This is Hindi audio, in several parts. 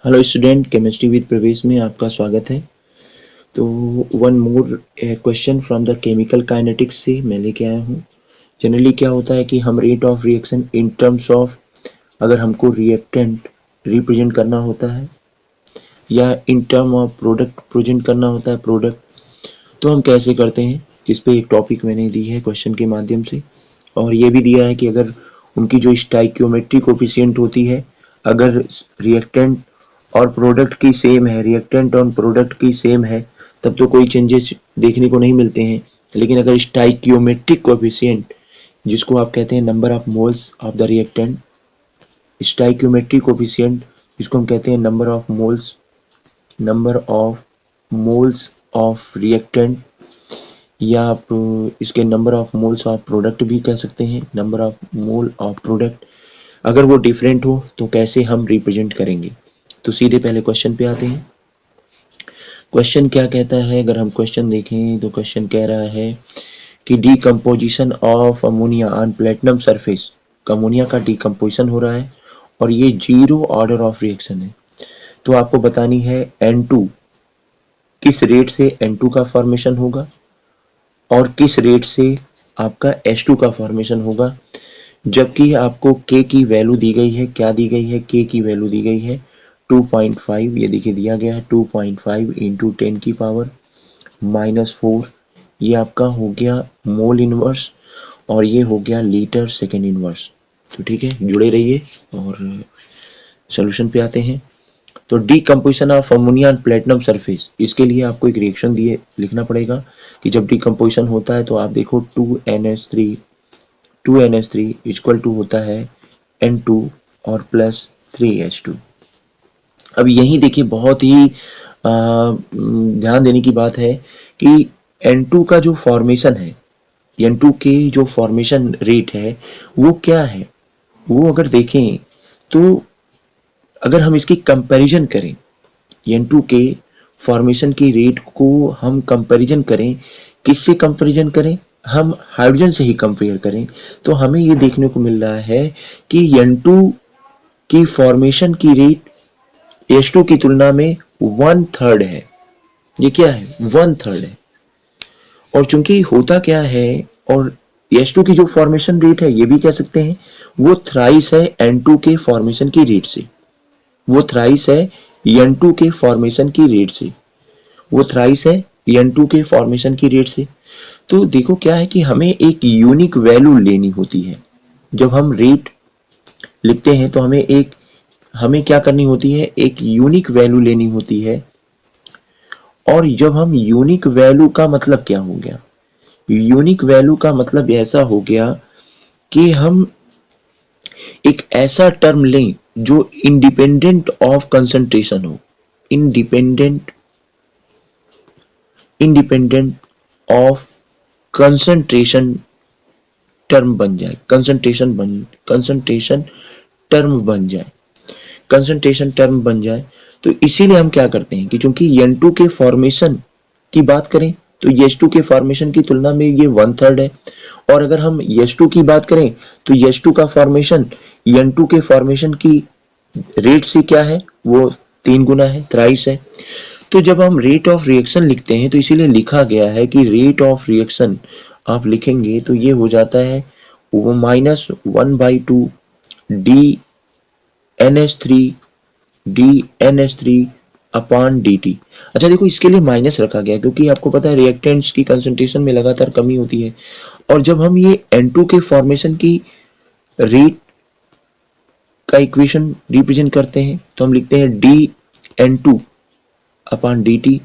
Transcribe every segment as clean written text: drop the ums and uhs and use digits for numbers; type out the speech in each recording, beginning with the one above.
हेलो स्टूडेंट, केमिस्ट्री विद प्रवेश में आपका स्वागत है। तो one more question from the chemical kinetics से मैं लेके आया हूँ। जनरली क्या होता है कि हम rate of reaction in terms of, अगर हमको रिएक्टेंट रिप्रेजेंट करना होता है या in term of product present करना होता है प्रोडक्ट, तो हम कैसे करते हैं। इस पे एक टॉपिक मैंने दी है क्वेश्चन के माध्यम से, और ये भी दिया है कि अगर उनकी जो स्टाइकियोमेट्री कोफिशिएंट होती है, अगर रिएक्टेंट और प्रोडक्ट की सेम है, रिएक्टेंट और प्रोडक्ट की सेम है, तब तो कोई चेंजेस देखने को नहीं मिलते हैं। लेकिन अगर स्टाइकियोमेट्रिक कोफिशिएंट, जिसको आप कहते हैं number of moles of the reactant, stoichiometric coefficient जिसको हम कहते हैं number of moles of reactant, या आप इसके number of moles of product भी कह सकते हैं, number of mole of product, अगर वो डिफरेंट हो तो कैसे हम रिप्रेजेंट करेंगे। तो सीधे पहले क्वेश्चन पे आते हैं। क्वेश्चन क्या कहता है, अगर हम क्वेश्चन देखें तो क्वेश्चन कह रहा है कि decomposition of ammonia on platinum surface, ammonia का डीकम्पोजिशन हो रहा है और ये जीरो ऑर्डर ऑफ रिएक्शन है। तो आपको बतानी है N2 किस रेट से N2 का फॉर्मेशन होगा और किस रेट से आपका H2 का फॉर्मेशन होगा, जबकि आपको K की वैल्यू दी गई है। क्या दी गई है? K की वैल्यू दी गई है 2.5, ये देखिए दिया गया है 2.5 इंटू 10 की पावर -4, ये आपका हो गया मोल इनवर्स और ये हो गया लीटर सेकेंड इनवर्स। तो ठीक है, जुड़े रहिए और सोल्यूशन पे आते हैं। तो decomposition of ammonia on platinum surface, इसके लिए आपको एक रिएक्शन दिए लिखना पड़ेगा कि जब डीकम्पोजिशन होता है तो आप देखो 2NH3 इक्वल टू होता है N2 और प्लस 3H2। अब यही देखिए बहुत ही ध्यान देने की बात है कि N2 का जो फॉर्मेशन है, N2 के जो फॉर्मेशन रेट है वो क्या है, वो अगर देखें तो अगर हम इसकी कंपैरिजन करें, N2 के फॉर्मेशन की रेट को हम कंपैरिजन करें, किससे कंपैरिजन करें, हम हाइड्रोजन से ही कंपेयर करें, तो हमें ये देखने को मिल रहा है कि N2 की फॉर्मेशन की रेट H2 की तुलना में 1/3 है। ये क्या है? 1/3 है। और चूंकि होता क्या है, और H2 की जो फॉर्मेशन रेट है ये भी कह सकते हैं वो थ्राइस है N2 के फॉर्मेशन की रेट से, वो थ्राइस है N2 के फॉर्मेशन की रेट से, वो थ्राइस है N2 के फॉर्मेशन की रेट से। तो देखो क्या है कि हमें एक यूनिक वैल्यू लेनी होती है। जब हम रेट लिखते हैं तो हमें क्या करनी होती है, एक यूनिक वैल्यू लेनी होती है। और जब हम यूनिक वैल्यू का मतलब क्या हो गया, यूनिक वैल्यू का मतलब ऐसा हो गया कि हम एक ऐसा टर्म लें जो इंडिपेंडेंट ऑफ कंसंट्रेशन हो, independent independent of concentration term बन जाए, कंसंट्रेशन टर्म बन जाए, कंसंट्रेशन टर्म बन जाए। तो इसीलिए हम क्या करते हैं कि चूंकि N2 के फॉर्मेशन की बात करें तो H2 के फॉर्मेशन की तुलना में ये 1/3 है, और अगर हम H2 की बात करें तो H2 का फॉर्मेशन N2 के फॉर्मेशन की रेट से क्या है, वो 3 गुना है, थ्राइस है। तो जब हम रेट ऑफ रिएक्शन लिखते हैं तो इसीलिए लिखा गया है कि रेट ऑफ रिएक्शन आप लिखेंगे तो ये हो जाता है वो -1/2 DNH3 अपॉन dt। अच्छा देखो, इसके लिए माइनस रखा गया क्योंकि आपको पता है रिएक्टेंट्स की कंसंट्रेशन में लगातार कमी होती है, और जब हम ये N2 के फॉर्मेशन की रेट का इक्वेशन रिप्रेजेंट करते हैं तो हम लिखते हैं dN2 अपॉन dt,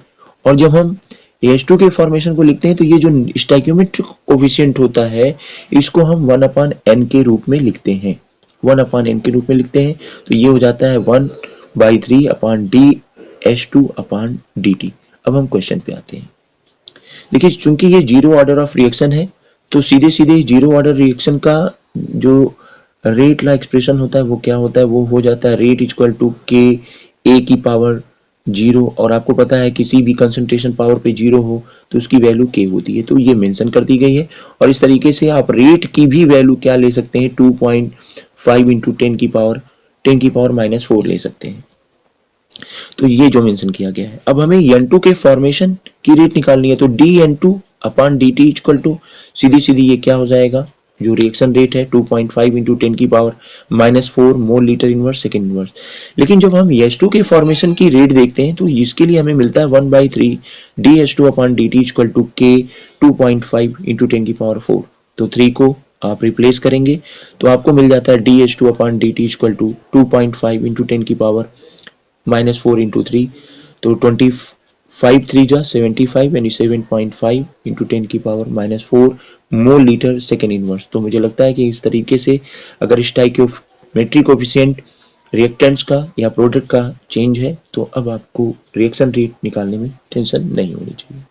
और जब हम H2 के फॉर्मेशन को लिखते हैं तो ये जो स्टोइकियोमेट्रिक कोफिशिएंट होता है इसको हम 1/n के रूप में लिखते हैं, 1/n के रूप में लिखते हैं। तो ये हो जाता है 1/3 अपॉन DH2 अपॉन dt। अब हम क्वेश्चन पे आते हैं। देखिए चूंकि ये जीरो ऑर्डर ऑफ रिएक्शन है तो सीधे सीधे जीरो ऑर्डर रिएक्शन का जो रेट ला एक्सप्रेशन होता है वो क्या होता है, वो हो जाता है रेट इक्वल टू के ए की पावर 0, और आपको पता है किसी भी कंसंट्रेशन पावर पे 0 हो तो उसकी वैल्यू के होती है, तो ये मेंशन कर दी गई है। और इस तरीके से आप रेट की भी वैल्यू क्या ले सकते हैं, 2.5 इंटू 10 की पावर -4 ले सकते हैं। तो ये जो मेंशन किया गया है। अब हमें N2 के फॉर्मेशन की रेट निकालनी है, तो dN2 upon dt equal to सीधी सीधी ये क्या हो जाएगा, जो रिएक्शन रेट है 2.5 इंटू 10 की power -4 mole litre inverse second inverse. लेकिन जब हम H2 के फॉर्मेशन की रेट देखते हैं तो इसके लिए हमें मिलता है 1/3 dH2 upon dt equal to k 2.5 into 10 की पावर 4। तो 3 को आप रिप्लेस करेंगे तो आपको मिल जाता है dH2 upon dt equal to 2.5 into 10 की पावर -4 इंटू 3, तो 25 3 जा 75 यानी 7.5 इंटू 10 की power -4 mole litre second inverse. तो मुझे लगता है कि इस तरीके से अगर स्टाइकियोमेट्री कोफिशिएंट रिएक्टेंट्स का या प्रोडक्ट का चेंज है तो अब आपको रिएक्शन रेट निकालने में टेंशन नहीं होनी चाहिए।